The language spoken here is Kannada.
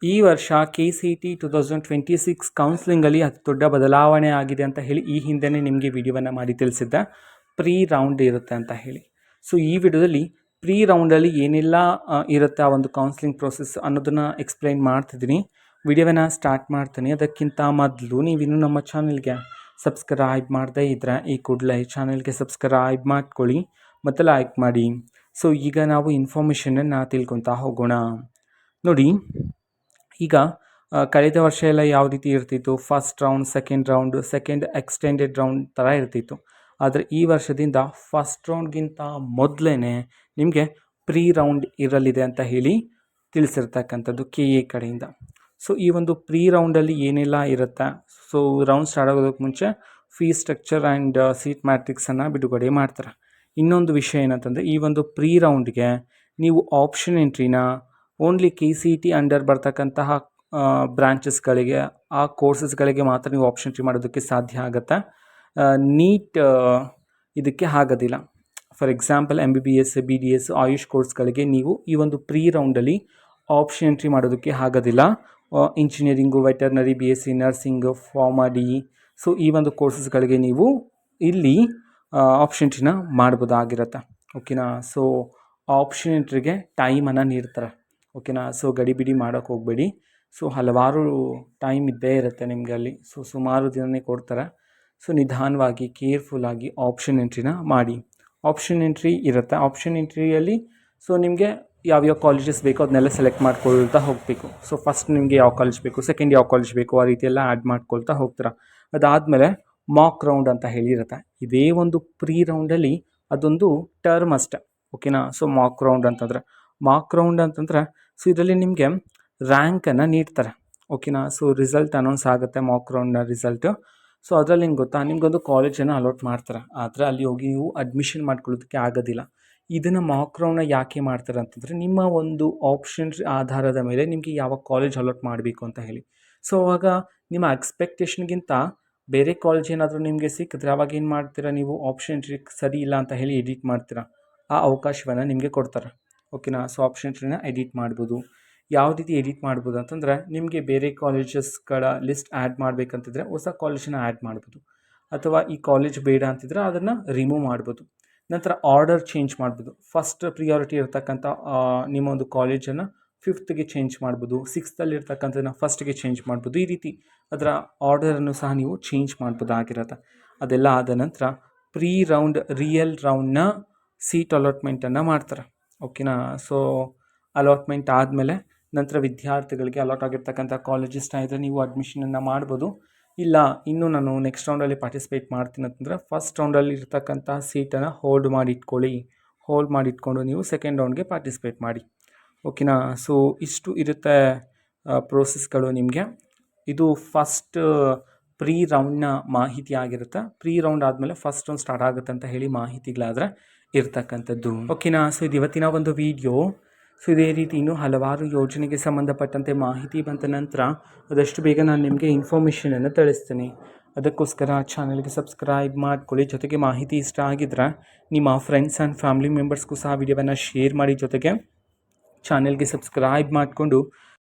ಈ ವರ್ಷ KCET 2026 ಕೌನ್ಸಿಲಿಂಗಲ್ಲಿ ಅತಿ ದೊಡ್ಡ ಬದಲಾವಣೆ ಆಗಿದೆ ಅಂತ ಹೇಳಿ ಈ ಹಿಂದೆನೇ ನಿಮಗೆ ವಿಡಿಯೋವನ್ನು ಮಾಡಿ ತಿಳಿಸಿದ್ದೆ. ಪ್ರೀ ರೌಂಡ್ ಇರುತ್ತೆ ಅಂತ ಹೇಳಿ. ಸೊ ಈ ವಿಡಿಯೋದಲ್ಲಿ ಪ್ರೀ ರೌಂಡಲ್ಲಿ ಏನೆಲ್ಲ ಇರುತ್ತೆ ಆ ಒಂದು ಕೌನ್ಸಿಲಿಂಗ್ ಪ್ರೋಸೆಸ್ ಅನ್ನೋದನ್ನು ಎಕ್ಸ್ಪ್ಲೈನ್ ಮಾಡ್ತಿದ್ದೀನಿ. ವಿಡಿಯೋವನ್ನು ಸ್ಟಾರ್ಟ್ ಮಾಡ್ತೀನಿ. ಅದಕ್ಕಿಂತ ಮೊದಲು ನೀವಿನ್ನೂ ನಮ್ಮ ಚಾನಲ್ಗೆ ಸಬ್ಸ್ಕ್ರೈಬ್ ಮಾಡದೇ ಇದ್ದರೆ ಈ ಕೂಡಲೇ ಚಾನಲ್ಗೆ ಸಬ್ಸ್ಕ್ರೈಬ್ ಮಾಡ್ಕೊಳ್ಳಿ ಮತ್ತು ಲೈಕ್ ಮಾಡಿ. ಸೊ ಈಗ ನಾವು ಇನ್ಫಾರ್ಮೇಷನನ್ನು ತಿಳ್ಕೊತಾ ಹೋಗೋಣ. ನೋಡಿ, ಈಗ ಕಳೆದ ವರ್ಷ ಎಲ್ಲ ಯಾವ ರೀತಿ ಇರ್ತಿತ್ತು, first round, second extended round ಥರ ಇರ್ತಿತ್ತು. ಆದರೆ ಈ ವರ್ಷದಿಂದ ಫಸ್ಟ್ ರೌಂಡ್ಗಿಂತ ಮೊದಲೇ ನಿಮಗೆ ಪ್ರೀ ರೌಂಡ್ ಇರಲಿದೆ ಅಂತ ಹೇಳಿ ತಿಳಿಸಿರ್ತಕ್ಕಂಥದ್ದು KA ಕಡೆಯಿಂದ. ಸೊ ಈ ಒಂದು ಪ್ರೀ ರೌಂಡಲ್ಲಿ ಏನೆಲ್ಲ ಇರುತ್ತೆ, ಸೊ ರೌಂಡ್ ಸ್ಟಾರ್ಟ್ ಆಗೋದಕ್ಕೆ ಮುಂಚೆ ಫೀಸ್ ಸ್ಟ್ರಕ್ಚರ್ ಆ್ಯಂಡ್ ಸೀಟ್ ಮ್ಯಾಟ್ರಿಕ್ಸನ್ನು ಬಿಡುಗಡೆ ಮಾಡ್ತಾರೆ. ಇನ್ನೊಂದು ವಿಷಯ ಏನಂತಂದರೆ, ಈ ಒಂದು ಪ್ರೀ ರೌಂಡ್ಗೆ ನೀವು ಆಪ್ಷನ್ ಎಂಟ್ರಿನ ಓನ್ಲಿ KCET ಅಂಡರ್ ಬರ್ತಕ್ಕಂತಹ ಬ್ರಾಂಚಸ್ಗಳಿಗೆ, ಆ ಕೋರ್ಸಸ್ಗಳಿಗೆ ಮಾತ್ರ ನೀವು ಆಪ್ಷನ್ ಎಂಟ್ರಿ ಮಾಡೋದಕ್ಕೆ ಸಾಧ್ಯ ಆಗುತ್ತೆ. ನೀಟ್ ಇದಕ್ಕೆ ಆಗೋದಿಲ್ಲ. For example MBBS, BDS, AYUSH ಕೋರ್ಸ್ಗಳಿಗೆ ನೀವು ಈ ಒಂದು ಪ್ರೀ ರೌಂಡಲ್ಲಿ ಆಪ್ಷನ್ ಎಂಟ್ರಿ ಮಾಡೋದಕ್ಕೆ ಆಗೋದಿಲ್ಲ. Engineering, veterinary, BSc nursing, Pharm D, so ಈ ಒಂದು ಕೋರ್ಸಸ್ಗಳಿಗೆ ನೀವು ಇಲ್ಲಿ ಆಪ್ಷನ್ ಎಂಟ್ರಿನ ಮಾಡ್ಬೋದಾಗಿರುತ್ತೆ. ಓಕೆನಾ. ಸೊ ಆಪ್ಷನ್ ಎಂಟ್ರಿಗೆ ಟೈಮನ್ನು ನೀಡ್ತಾರೆ. ಓಕೆನಾ. ಸೊ ಗಡಿಬಿಡಿ ಮಾಡೋಕ್ಕೆ ಹೋಗಬೇಡಿ. ಸೊ ಹಲವಾರು ಟೈಮ್ ಇದ್ದೇ ಇರುತ್ತೆ ನಿಮಗೆ ಅಲ್ಲಿ. ಸೊ ಸುಮಾರು ದಿನನೇ ಕೊಡ್ತಾರೆ. ಸೊ ನಿಧಾನವಾಗಿ ಕೇರ್ಫುಲ್ಲಾಗಿ ಆಪ್ಷನ್ ಎಂಟ್ರಿನ ಮಾಡಿ. ಆಪ್ಷನ್ ಎಂಟ್ರಿ ಇರುತ್ತೆ. ಆಪ್ಷನ್ ಎಂಟ್ರಿಯಲ್ಲಿ ಸೊ ನಿಮಗೆ ಯಾವ್ಯಾವ ಕಾಲೇಜಸ್ ಬೇಕೋ ಅದನ್ನೆಲ್ಲ ಸೆಲೆಕ್ಟ್ ಮಾಡ್ಕೊಳ್ತಾ ಹೋಗಬೇಕು. ಸೊ ಫಸ್ಟ್ ನಿಮಗೆ ಯಾವ ಕಾಲೇಜ್ ಬೇಕು, ಸೆಕೆಂಡ್ ಯಾವ ಕಾಲೇಜ್ ಬೇಕು, ಆ ರೀತಿಯೆಲ್ಲ ಆ್ಯಡ್ ಮಾಡ್ಕೊಳ್ತಾ ಹೋಗ್ತೀರಾ. ಅದಾದಮೇಲೆ ಮಾಕ್ ರೌಂಡ್ ಅಂತ ಹೇಳಿರುತ್ತೆ. ಇದೇ ಒಂದು ಪ್ರೀ ರೌಂಡಲ್ಲಿ ಅದೊಂದು ಟರ್ಮ್ ಅಷ್ಟೆ. ಓಕೆನಾ. ಸೊ ಮಾಕ್ ರೌಂಡ್ ಅಂತಂದರೆ ಸೊ ಇದರಲ್ಲಿ ನಿಮಗೆ ರ್ಯಾಂಕನ್ನು ನೀಡ್ತಾರೆ. ಓಕೆನಾ. ಸೊ ರಿಸಲ್ಟ್ ಅನೌನ್ಸ್ ಆಗುತ್ತೆ, ಮಾಕ್ ರೌಂಡ್ನ ರಿಸಲ್ಟು. ಸೊ ಅದರಲ್ಲಿ ನಿಮ್ಗೆ ಗೊತ್ತಾ, ನಿಮಗೊಂದು ಕಾಲೇಜನ್ನು ಅಲಾಟ್ ಮಾಡ್ತಾರೆ. ಆದರೆ ಅಲ್ಲಿ ಹೋಗಿ ನೀವು ಅಡ್ಮಿಷನ್ ಮಾಡ್ಕೊಳ್ಳೋದಕ್ಕೆ ಆಗೋದಿಲ್ಲ. ಇದನ್ನು ಮಾಕ್ ರೌಂಡ್ನ ಯಾಕೆ ಮಾಡ್ತಾರೆ ಅಂತಂದರೆ, ನಿಮ್ಮ ಒಂದು ಆಪ್ಷನ್ ಆಧಾರದ ಮೇಲೆ ನಿಮಗೆ ಯಾವ ಕಾಲೇಜ್ ಅಲಾಟ್ ಮಾಡಬೇಕು ಅಂತ ಹೇಳಿ. ಸೊ ಅವಾಗ ನಿಮ್ಮ ಎಕ್ಸ್ಪೆಕ್ಟೇಷನ್ಗಿಂತ ಬೇರೆ ಕಾಲೇಜ್ ಏನಾದರೂ ನಿಮಗೆ ಸಿಕ್ಕಿದ್ರೆ ಅವಾಗ ಏನು ಮಾಡ್ತೀರಾ, ನೀವು ಆಪ್ಷನ್ ಎಂಟ್ರಿ ಸರಿ ಇಲ್ಲ ಅಂತ ಹೇಳಿ ಎಡಿಟ್ ಮಾಡ್ತೀರಾ. ಆ ಅವಕಾಶವನ್ನು ನಿಮಗೆ ಕೊಡ್ತಾರೆ. ಓಕೆನಾ. ಸೊ ಆಪ್ಷನ್ ಎಂಟ್ರಿನ ಎಡಿಟ್ ಮಾಡ್ಬೋದು. ಯಾವ ರೀತಿ ಎಡಿಟ್ ಮಾಡ್ಬೋದು ಅಂತಂದರೆ, ನಿಮಗೆ ಬೇರೆ ಕಾಲೇಜಸ್ಗಳ ಲಿಸ್ಟ್ ಆ್ಯಡ್ ಮಾಡಬೇಕಂತಿದ್ರೆ ಹೊಸ ಕಾಲೇಜನ್ನು ಆ್ಯಡ್ ಮಾಡ್ಬೋದು, ಅಥವಾ ಈ ಕಾಲೇಜ್ ಬೇಡ ಅಂತಿದ್ರೆ ಅದನ್ನು ರಿಮೂವ್ ಮಾಡ್ಬೋದು. ನಂತರ ಆರ್ಡರ್ ಚೇಂಜ್ ಮಾಡ್ಬೋದು. ಫಸ್ಟ್ ಪ್ರಿಯಾರಿಟಿ ಇರ್ತಕ್ಕಂಥ ನಿಮ್ಮ ಒಂದು ಕಾಲೇಜನ್ನು 5th ಚೇಂಜ್ ಮಾಡ್ಬೋದು, 6th ಇರ್ತಕ್ಕಂಥದ್ದನ್ನು ಫಸ್ಟ್ಗೆ ಚೇಂಜ್ ಮಾಡ್ಬೋದು. ಈ ರೀತಿ ಅದರ ಆರ್ಡರನ್ನು ಸಹ ನೀವು ಚೇಂಜ್ ಮಾಡ್ಬೋದಾಗಿರುತ್ತೆ. ಅದೆಲ್ಲ ಆದ ನಂತರ ಪ್ರೀ ರೌಂಡ್, ರಿಯಲ್ ರೌಂಡ್ನ ಸೀಟ್ ಅಲಾಟ್ಮೆಂಟನ್ನು ಮಾಡ್ತಾರೆ. ಓಕೆನಾ. ಸೊ ಅಲಾಟ್ಮೆಂಟ್ ಆದಮೇಲೆ ನಂತರ ವಿದ್ಯಾರ್ಥಿಗಳಿಗೆ ಅಲಾಟ್ ಆಗಿರ್ತಕ್ಕಂಥ ಕಾಲೇಜ್ ಇಷ್ಟ ಇದ್ದರೆ ನೀವು ಅಡ್ಮಿಷನನ್ನು ಮಾಡ್ಬೋದು. ಇಲ್ಲ ಇನ್ನೂ ನಾನು ನೆಕ್ಸ್ಟ್ ರೌಂಡಲ್ಲಿ ಪಾರ್ಟಿಸಿಪೇಟ್ ಮಾಡ್ತೀನಿ ಅಂತಂದರೆ ಫಸ್ಟ್ ರೌಂಡಲ್ಲಿ ಇರ್ತಕ್ಕಂಥ ಸೀಟನ್ನು ಹೋಲ್ಡ್ ಮಾಡಿಟ್ಕೊಂಡು ನೀವು ಸೆಕೆಂಡ್ ರೌಂಡ್ಗೆ ಪಾರ್ಟಿಸಿಪೇಟ್ ಮಾಡಿ. ಓಕೆನಾ. ಸೊ ಇಷ್ಟು ಇರುತ್ತೆ ಪ್ರೋಸೆಸ್ಗಳು ನಿಮಗೆ. ಇದು ಫಸ್ಟ್ ಪ್ರೀ ರೌಂಡ್ನ ಮಾಹಿತಿ ಆಗಿರುತ್ತೆ. ಪ್ರೀ ರೌಂಡ್ ಆದಮೇಲೆ ಫಸ್ಟ್ ರೌಂಡ್ ಸ್ಟಾರ್ಟ್ ಆಗುತ್ತೆ ಅಂತ ಹೇಳಿ ಮಾಹಿತಿಗಳಾದರೆ ಇರ್ತಕ್ಕಂಥದ್ದು. ಓಕೆನಾ. ಸೊ ಇದು ಇವತ್ತಿನ ಒಂದು ವಿಡಿಯೋ. ಸೊ ಇದೇ ರೀತಿ ಇನ್ನೂ ಹಲವಾರು ಯೋಜನೆಗೆ ಸಂಬಂಧಪಟ್ಟಂತೆ ಮಾಹಿತಿ ಬಂದ ನಂತರ ಆದಷ್ಟು ಬೇಗ ನಾನು ನಿಮಗೆ ಇನ್ಫಾರ್ಮೇಷನನ್ನು ತಿಳಿಸ್ತೀನಿ. ಅದಕ್ಕೋಸ್ಕರ ಚಾನಲ್ಗೆ ಸಬ್ಸ್ಕ್ರೈಬ್ ಮಾಡ್ಕೊಳ್ಳಿ. ಜೊತೆಗೆ ಮಾಹಿತಿ ಇಷ್ಟ ಆಗಿದ್ರೆ ನಿಮ್ಮ ಫ್ರೆಂಡ್ಸ್ ಆ್ಯಂಡ್ ಫ್ಯಾಮಿಲಿ ಮೆಂಬರ್ಸ್ಗೂ ಸಹ ವಿಡಿಯೋವನ್ನು ಶೇರ್ ಮಾಡಿ. ಜೊತೆಗೆ ಚಾನಲ್ಗೆ ಸಬ್ಸ್ಕ್ರೈಬ್ ಮಾಡಿಕೊಂಡು